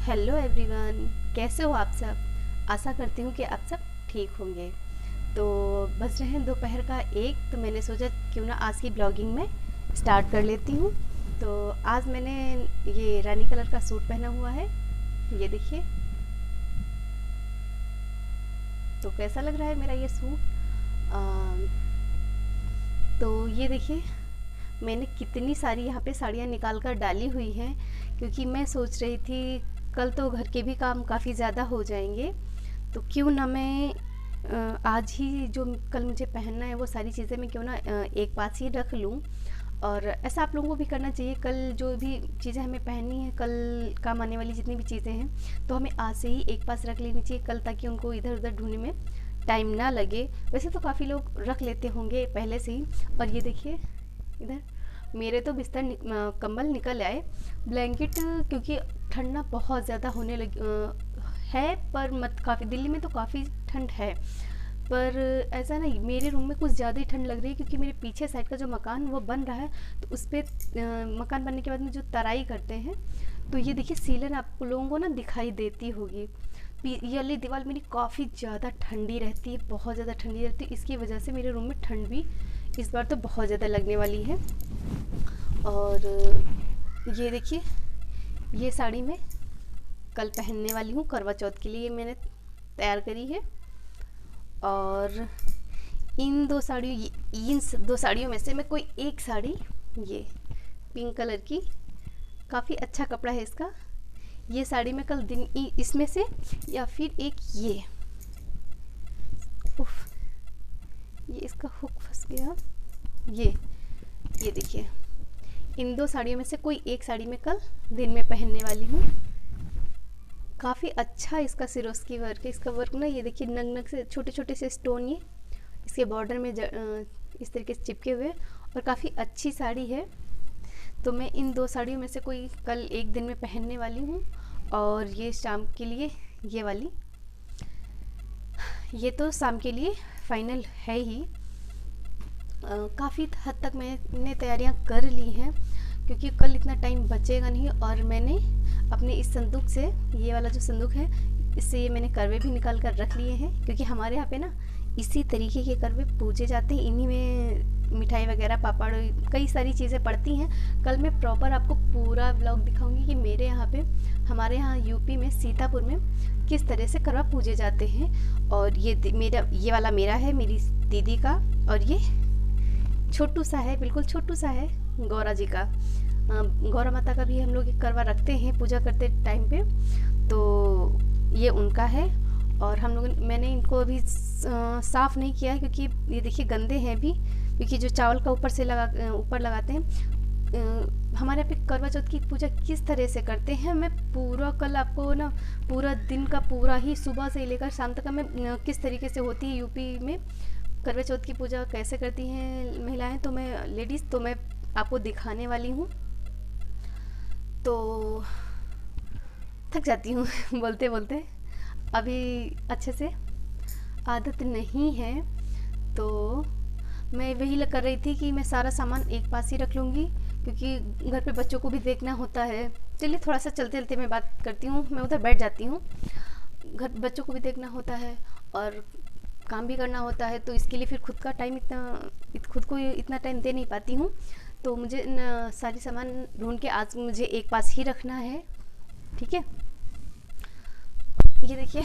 Hello everyone, कैसे हो आप सब। आशा करती हूँ कि आप सब ठीक होंगे। तो बस रहे हैं दोपहर का एक, तो मैंने सोचा क्यों ना आज की ब्लॉगिंग में स्टार्ट कर लेती हूँ। तो आज मैंने ये रानी कलर का सूट पहना हुआ है, ये देखिए। तो कैसा लग रहा है मेरा ये सूट। तो ये देखिए, मैंने कितनी सारी यहाँ पे साड़ियाँ निकाल कर डाली हुई हैं, क्योंकि मैं सोच रही थी कल तो घर के भी काम काफ़ी ज़्यादा हो जाएंगे, तो क्यों ना मैं आज ही जो कल मुझे पहनना है वो सारी चीज़ें मैं क्यों ना एक पास ही रख लूँ। और ऐसा आप लोगों को भी करना चाहिए। कल जो भी चीज़ें हमें पहननी है, कल काम आने वाली जितनी भी चीज़ें हैं, तो हमें आज से ही एक पास रख लेनी चाहिए कल, ताकि उनको इधर उधर ढूंढने में टाइम ना लगे। वैसे तो काफ़ी लोग रख लेते होंगे पहले से ही। और ये देखिए इधर मेरे तो बिस्तर कंबल निकल आए, ब्लैंकेट, क्योंकि ठंडा बहुत ज़्यादा होने लगी है। पर मत काफ़ी दिल्ली में तो काफ़ी ठंड है, पर ऐसा नहीं, मेरे रूम में कुछ ज़्यादा ही ठंड लग रही है, क्योंकि मेरे पीछे साइड का जो मकान वो बन रहा है, तो उस पर मकान बनने के बाद में जो तराई करते हैं, तो ये देखिए सीलन आप लोगों को ना दिखाई देती होगी। ये वाली दीवार मेरी काफ़ी ज़्यादा ठंडी रहती है, बहुत ज़्यादा ठंडी रहती है। इसकी वजह से मेरे रूम में ठंड भी इस बार तो बहुत ज़्यादा लगने वाली है। और ये देखिए, ये साड़ी मैं कल पहनने वाली हूँ, करवा चौथ के लिए मैंने तैयार करी है। और इन दो साड़ियों में से मैं कोई एक साड़ी, ये पिंक कलर की, काफ़ी अच्छा कपड़ा है इसका, ये साड़ी मैं कल दिन इसमें से, या फिर एक उफ, ये इसका हुक फंस गया। ये देखिए, इन दो साड़ियों में से कोई एक साड़ी मैं कल दिन में पहनने वाली हूँ। काफ़ी अच्छा इसका सिरोस्की वर्क है। इसका वर्क ना, ये देखिए नग नग से छोटे छोटे से स्टोन ये इसके बॉर्डर में इस तरीके से चिपके हुए, और काफ़ी अच्छी साड़ी है। तो मैं इन दो साड़ियों में से कोई कल एक दिन में पहनने वाली हूँ। और ये शाम के लिए ये वाली, ये तो शाम के लिए फाइनल है ही। काफ़ी हद तक मैंने तैयारियां कर ली हैं, क्योंकि कल इतना टाइम बचेगा नहीं। और मैंने अपने इस संदूक से, ये वाला जो संदूक है, इससे ये मैंने करवे भी निकाल कर रख लिए हैं, क्योंकि हमारे यहाँ पे ना इसी तरीके के करवे पूजे जाते हैं। इन्हीं में मिठाई वगैरह, पापड़, कई सारी चीज़ें पड़ती हैं। कल मैं प्रॉपर आपको पूरा ब्लॉग दिखाऊंगी कि मेरे यहाँ पे, हमारे यहाँ यूपी में सीतापुर में किस तरह से करवा पूजे जाते हैं। और ये वाला मेरा है, मेरी दीदी का, और ये छोटू सा है, बिल्कुल छोटू सा है, गौरा जी का। गौरा माता का भी हम लोग करवा रखते हैं पूजा करते टाइम पे, तो ये उनका है। और हम लोग, मैंने इनको अभी साफ़ नहीं किया है, क्योंकि ये देखिए गंदे हैं भी, क्योंकि जो चावल का ऊपर लगाते हैं। हमारे यहाँ पे करवा चौथ की पूजा किस तरह से करते हैं, मैं पूरा कल आपको ना, पूरा दिन का पूरा ही, सुबह से लेकर शाम तक में किस तरीके से होती है यूपी में करवा चौथ की पूजा, कैसे करती हैं महिलाएं, तो मैं लेडीज़, तो मैं आपको दिखाने वाली हूँ। तो थक जाती हूँ बोलते बोलते, अभी अच्छे से आदत नहीं है। तो मैं वही कर रही थी कि मैं सारा सामान एक पास ही रख लूँगी, क्योंकि घर पे बच्चों को भी देखना होता है। चलिए थोड़ा सा चलते चलते मैं बात करती हूँ, मैं उधर बैठ जाती हूँ। घर बच्चों को भी देखना होता है और काम भी करना होता है, तो इसके लिए फिर खुद को इतना टाइम दे नहीं पाती हूँ। तो मुझे सारी सामान ढूंढ के आज मुझे एक पास ही रखना है, ठीक है। ये देखिए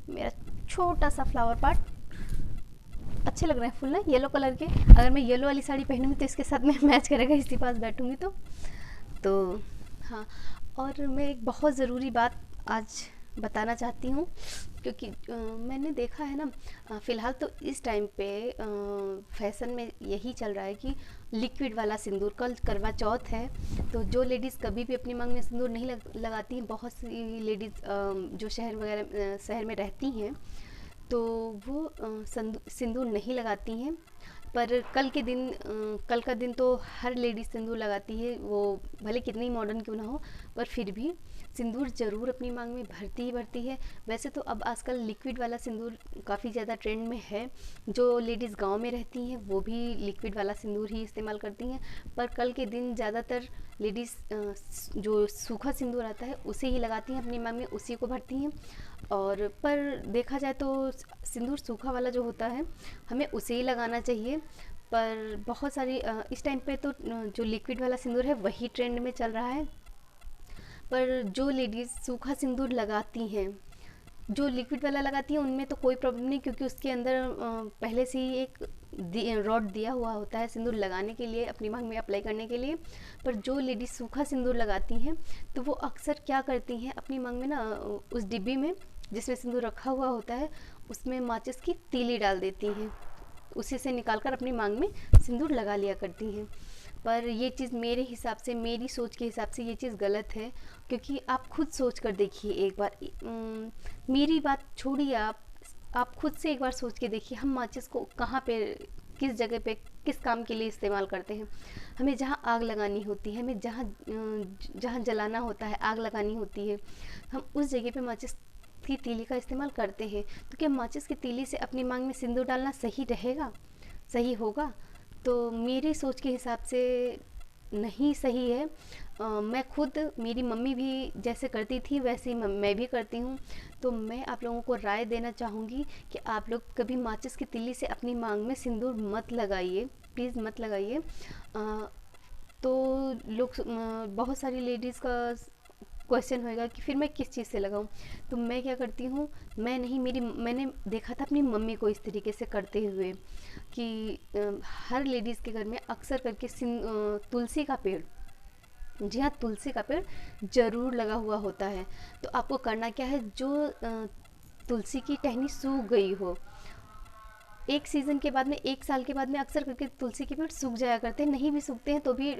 मेरा छोटा सा फ्लावर पॉट, अच्छे लग रहे हैं फूल ना, येलो कलर के। अगर मैं येलो वाली साड़ी पहनूंगी तो इसके साथ में मैच करेगा, इसी पास बैठूंगी तो हाँ। और मैं एक बहुत ज़रूरी बात आज बताना चाहती हूँ, क्योंकि मैंने देखा है ना, फ़िलहाल तो इस टाइम पे फैशन में यही चल रहा है कि लिक्विड वाला सिंदूर, कल करवा चौथ है, तो जो लेडीज़ कभी भी अपनी मांग में सिंदूर नहीं लगाती हैं, बहुत सी लेडीज़ जो शहर में रहती हैं, तो वो सिंदूर नहीं लगाती हैं। पर कल का दिन तो हर लेडीज़ सिंदूर लगाती है, वो भले कितनी मॉडर्न क्यों ना हो, पर फिर भी सिंदूर ज़रूर अपनी मांग में भरती ही भरती है। वैसे तो अब आजकल लिक्विड वाला सिंदूर काफ़ी ज़्यादा ट्रेंड में है, जो लेडीज़ गांव में रहती हैं वो भी लिक्विड वाला सिंदूर ही इस्तेमाल करती हैं, पर कल के दिन ज़्यादातर लेडीज़ जो सूखा सिंदूर आता है उसे ही लगाती हैं अपनी मांग में, उसी को भरती हैं। और पर देखा जाए तो सिंदूर सूखा वाला जो होता है हमें उसे ही लगाना चाहिए। पर बहुत सारी इस टाइम पे तो जो लिक्विड वाला सिंदूर है वही ट्रेंड में चल रहा है। पर जो लेडीज़ सूखा सिंदूर लगाती हैं, जो लिक्विड वाला लगाती हैं, उनमें तो कोई प्रॉब्लम नहीं, क्योंकि उसके अंदर पहले से ही एक रॉड दिया हुआ होता है सिंदूर लगाने के लिए, अपनी मांग में अप्लाई करने के लिए। पर जो लेडीज़ सूखा सिंदूर लगाती हैं तो वो अक्सर क्या करती हैं, अपनी मांग में ना उस डिब्बी में जिसमें सिंदूर रखा हुआ होता है उसमें माचिस की तीली डाल देती हैं, उसी से निकालकर अपनी मांग में सिंदूर लगा लिया करती हैं। पर ये चीज़ मेरे हिसाब से, मेरी सोच के हिसाब से ये चीज़ गलत है, क्योंकि आप खुद सोच कर देखिए एक बार, मेरी बात छोड़िए, आप खुद से एक बार सोच के देखिए, हम माचिस को कहाँ पे, किस जगह पे, किस काम के लिए इस्तेमाल करते हैं। हमें जहाँ आग लगानी होती है, हमें जहाँ जलाना होता है, आग लगानी होती है, हम उस जगह पे माचिस की तीली का इस्तेमाल करते हैं। तो क्या माचिस की तीली से अपनी मांग में सिंदूर डालना सही रहेगा, सही होगा? तो मेरी सोच के हिसाब से नहीं सही है। मैं खुद, मेरी मम्मी भी जैसे करती थी वैसे ही मैं भी करती हूँ। तो मैं आप लोगों को राय देना चाहूँगी कि आप लोग कभी माचिस की तीली से अपनी मांग में सिंदूर मत लगाइए, प्लीज़ मत लगाइए। तो लोग, बहुत सारी लेडीज़ का क्वेश्चन होएगा कि फिर मैं किस चीज़ से लगाऊं। तो मैं क्या करती हूँ, मैंने देखा था अपनी मम्मी को इस तरीके से करते हुए कि हर लेडीज़ के घर में अक्सर करके तुलसी का पेड़, जी हाँ, तुलसी का पेड़ ज़रूर लगा हुआ होता है। तो आपको करना क्या है, जो तुलसी की टहनी सूख गई हो, एक सीज़न के बाद में, एक साल के बाद में अक्सर करके तुलसी के पेड़ सूख जाया करते हैं, नहीं भी सूखते हैं तो भी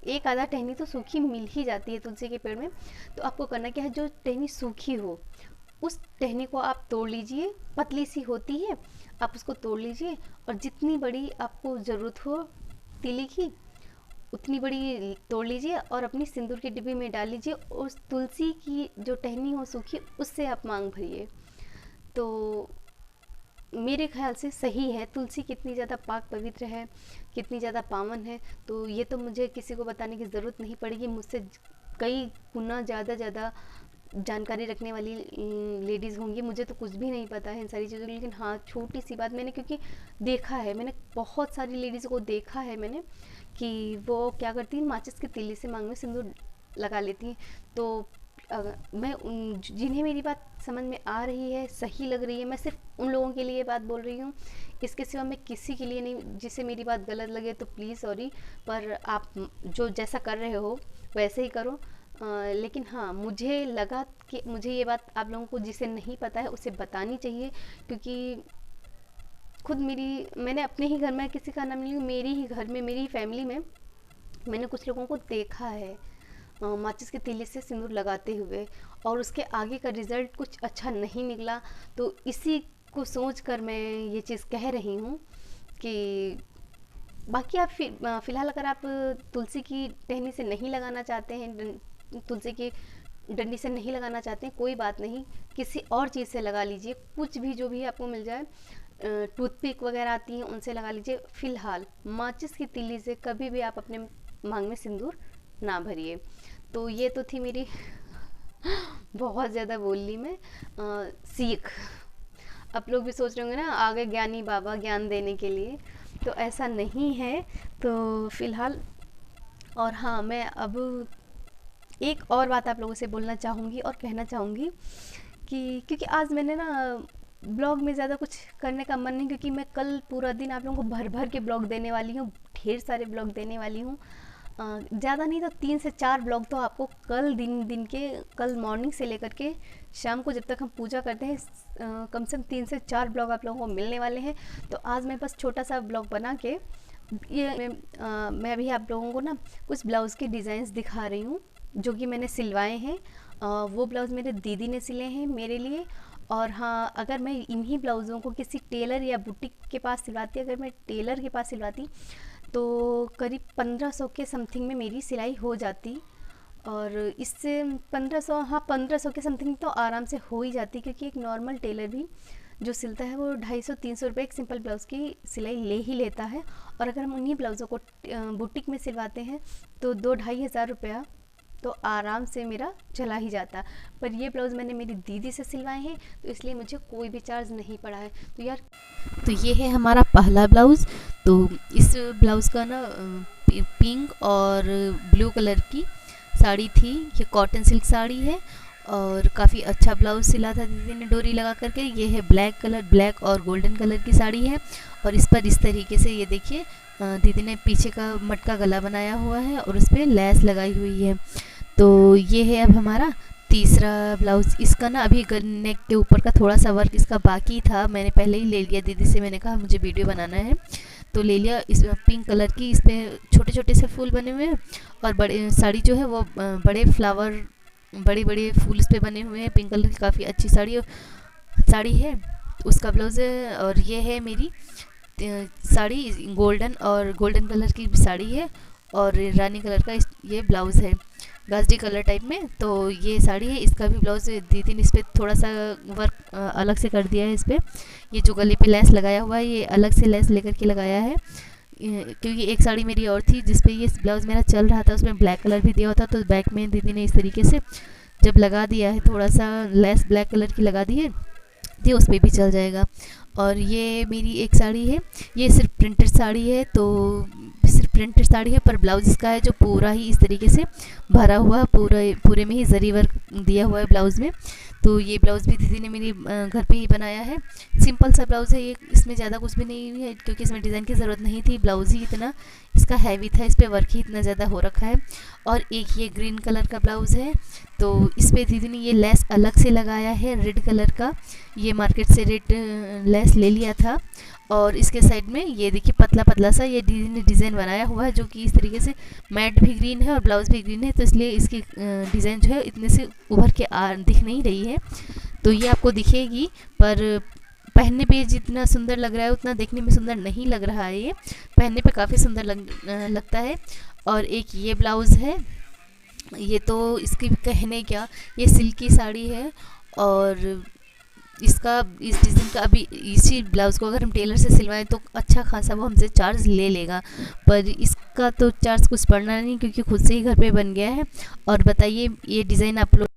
एक आधा टहनी तो सूखी मिल ही जाती है तुलसी के पेड़ में। तो आपको करना क्या है, जो टहनी सूखी हो उस टहनी को आप तोड़ लीजिए, पतली सी होती है, आप उसको तोड़ लीजिए और जितनी बड़ी आपको ज़रूरत हो तीली की उतनी बड़ी तोड़ लीजिए और अपनी सिंदूर की डिब्बी में डाल लीजिए। उस तुलसी की जो टहनी हो सूखी उससे आप मांग भरिए। तो मेरे ख्याल से सही है। तुलसी कितनी ज़्यादा पाक पवित्र है, कितनी ज़्यादा पावन है, तो ये तो मुझे किसी को बताने की ज़रूरत नहीं पड़ेगी। मुझसे कई गुना ज़्यादा जानकारी रखने वाली लेडीज़ होंगी। मुझे तो कुछ भी नहीं पता है इन सारी चीज़ों की, लेकिन हाँ, छोटी सी बात मैंने, क्योंकि देखा है, मैंने बहुत सारी लेडीज़ को देखा है मैंने कि वो क्या करती हैं, माचिस की तीली से मांग में सिंदूर लगा लेती हैं। तो मैं जिन्हें मेरी बात समझ में आ रही है, सही लग रही है, मैं सिर्फ उन लोगों के लिए बात बोल रही हूँ, इसके सिवा मैं किसी के लिए नहीं। जिसे मेरी बात गलत लगे तो प्लीज़ सॉरी, पर आप जो जैसा कर रहे हो वैसे ही करो। लेकिन हाँ, मुझे लगा कि मुझे ये बात आप लोगों को जिसे नहीं पता है उसे बतानी चाहिए, क्योंकि खुद मैंने अपने ही घर में, किसी का नाम नहीं लूँ, मेरी ही घर में, मेरी ही फैमिली में मैंने कुछ लोगों को देखा है माचिस की तीली से सिंदूर लगाते हुए, और उसके आगे का रिज़ल्ट कुछ अच्छा नहीं निकला। तो इसी को सोच कर मैं ये चीज़ कह रही हूँ कि बाकी आप फ़िलहाल अगर आप तुलसी की टहनी से नहीं लगाना चाहते हैं, तुलसी की डंडी से नहीं लगाना चाहते हैं, कोई बात नहीं, किसी और चीज़ से लगा लीजिए, कुछ भी, जो भी आपको मिल जाए, टूथपिक वगैरह आती हैं उनसे लगा लीजिए। फ़िलहाल माचिस की तीली से कभी भी आप अपने मांग में सिंदूर ना भरिए। तो ये तो थी मेरी बहुत ज़्यादा बोल ली मैं सीख। आप लोग भी सोच रहे होंगे ना, आगे ज्ञानी बाबा ज्ञान देने के लिए, तो ऐसा नहीं है। तो फ़िलहाल, और हाँ, मैं अब एक और बात आप लोगों से बोलना चाहूँगी और कहना चाहूँगी कि क्योंकि आज मैंने ना ब्लॉग में ज़्यादा कुछ करने का मन नहीं, क्योंकि मैं कल पूरा दिन आप लोगों को भर भर के ब्लॉग देने वाली हूँ, ढेर सारे ब्लॉग देने वाली हूँ। ज़्यादा नहीं तो 3 से 4 ब्लॉग तो आपको कल मॉर्निंग से लेकर के शाम को जब तक हम पूजा करते हैं, कम से कम 3 से 4 ब्लॉग आप लोगों को मिलने वाले हैं। तो आज मैं बस छोटा सा ब्लॉग बना के मैं अभी आप लोगों को ना कुछ ब्लाउज़ के डिज़ाइंस दिखा रही हूँ जो कि मैंने सिलवाए हैं। वो ब्लाउज़ मेरे दीदी ने सिले हैं मेरे लिए। और हाँ, अगर मैं इन्हीं ब्लाउज़ों को किसी टेलर या बुटीक के पास सिलवाती, अगर मैं टेलर के पास सिलवाती तो करीब 1500 के समथिंग में मेरी सिलाई हो जाती। और इससे 1500, हाँ 1500 के समथिंग तो आराम से हो ही जाती, क्योंकि एक नॉर्मल टेलर भी जो सिलता है वो 250-300 रुपये एक सिंपल ब्लाउज़ की सिलाई ले ही लेता है। और अगर हम उन्हीं ब्लाउज़ों को बुटीक में सिलवाते हैं तो 2-2.5 हज़ार रुपया तो आराम से मेरा चला ही जाता। पर ये ब्लाउज़ मैंने मेरी दीदी से सिलवाए हैं, तो इसलिए मुझे कोई भी चार्ज नहीं पड़ा है। तो यार, तो ये है हमारा पहला ब्लाउज़। तो इस ब्लाउज़ का ना पिंक और ब्लू कलर की साड़ी थी। ये कॉटन सिल्क साड़ी है और काफ़ी अच्छा ब्लाउज़ सिला था दीदी ने डोरी लगा करके। ये है ब्लैक कलर, ब्लैक और गोल्डन कलर की साड़ी है। और इस पर इस तरीके से ये देखिए दीदी ने पीछे का मटका गला बनाया हुआ है और उस पर लेस लगाई हुई है। तो ये है अब हमारा तीसरा ब्लाउज़। इसका ना अभी नेक के ऊपर का थोड़ा सा वर्क इसका बाकी था, मैंने पहले ही ले लिया दीदी से। मैंने कहा मुझे वीडियो बनाना है तो ले लिया। इस पिंक कलर की इस पर छोटे छोटे से फूल बने हुए हैं और बड़े साड़ी जो है वो बड़े फ्लावर, बड़े बड़े फूल इस पे बने हुए हैं। पिंक कलर की काफ़ी अच्छी साड़ी है, उसका ब्लाउज़ है। और ये है मेरी साड़ी, गोल्डन कलर की साड़ी है और रानी कलर का ये ब्लाउज़ है, गाजरी कलर टाइप में। तो ये साड़ी है, इसका भी ब्लाउज़ दीदी ने इस पर थोड़ा सा वर्क अलग से कर दिया है। इस पर ये जो गले पे लेस लगाया हुआ है ये अलग से लेस लेकर के लगाया है, क्योंकि एक साड़ी मेरी और थी जिस पे ये ब्लाउज़ मेरा चल रहा था, उसमें ब्लैक कलर भी दिया होता। तो बैक में दीदी ने इस तरीके से जब लगा दिया है, थोड़ा सा लेस ब्लैक कलर की लगा दी है, उस पर भी चल जाएगा। और ये मेरी एक साड़ी है, ये सिर्फ प्रिंटेड साड़ी है। तो सिर्फ प्रिंटेड साड़ी है पर ब्लाउज इसका है जो पूरा ही इस तरीके से भरा हुआ, पूरे में ही जरी वर्क दिया हुआ है ब्लाउज़ में। तो ये ब्लाउज़ भी दीदी ने मेरी घर पे ही बनाया है। सिंपल सा ब्लाउज़ है ये, इसमें ज़्यादा कुछ भी नहीं है क्योंकि इसमें डिज़ाइन की ज़रूरत नहीं थी। ब्लाउज़ ही इतना इसका हैवी था, इस पर वर्क ही इतना ज़्यादा हो रखा है। और एक ये ग्रीन कलर का ब्लाउज़ है, तो इस पर दीदी ने ये लेस अलग से लगाया है रेड कलर का। ये मार्केट से रेड लेस ले लिया था। और इसके साइड में ये देखिए पतला पतला सा ये दीदी ने डिज़ाइन बनाया हुआ है, जो कि इस तरीके से मैट भी ग्रीन है और ब्लाउज़ भी ग्रीन है, तो इसलिए इसकी डिज़ाइन जो है इतने से उभर के दिख नहीं रही है। तो ये आपको दिखेगी पर पहनने पे जितना सुंदर लग रहा है उतना देखने में सुंदर नहीं लग रहा है। ये पहनने पे काफ़ी सुंदर लगता है। और एक ये ब्लाउज़ है, ये तो इसकी कहने क्या, ये सिल्की साड़ी है और इसका इस डिज़ाइन का अभी इसी ब्लाउज़ को अगर हम टेलर से सिलवाएं तो अच्छा खासा वो हमसे चार्ज ले लेगा, पर इसका तो चार्ज कुछ पड़ना नहीं क्योंकि खुद से ही घर पे बन गया है। और बताइए ये डिज़ाइन आप लोग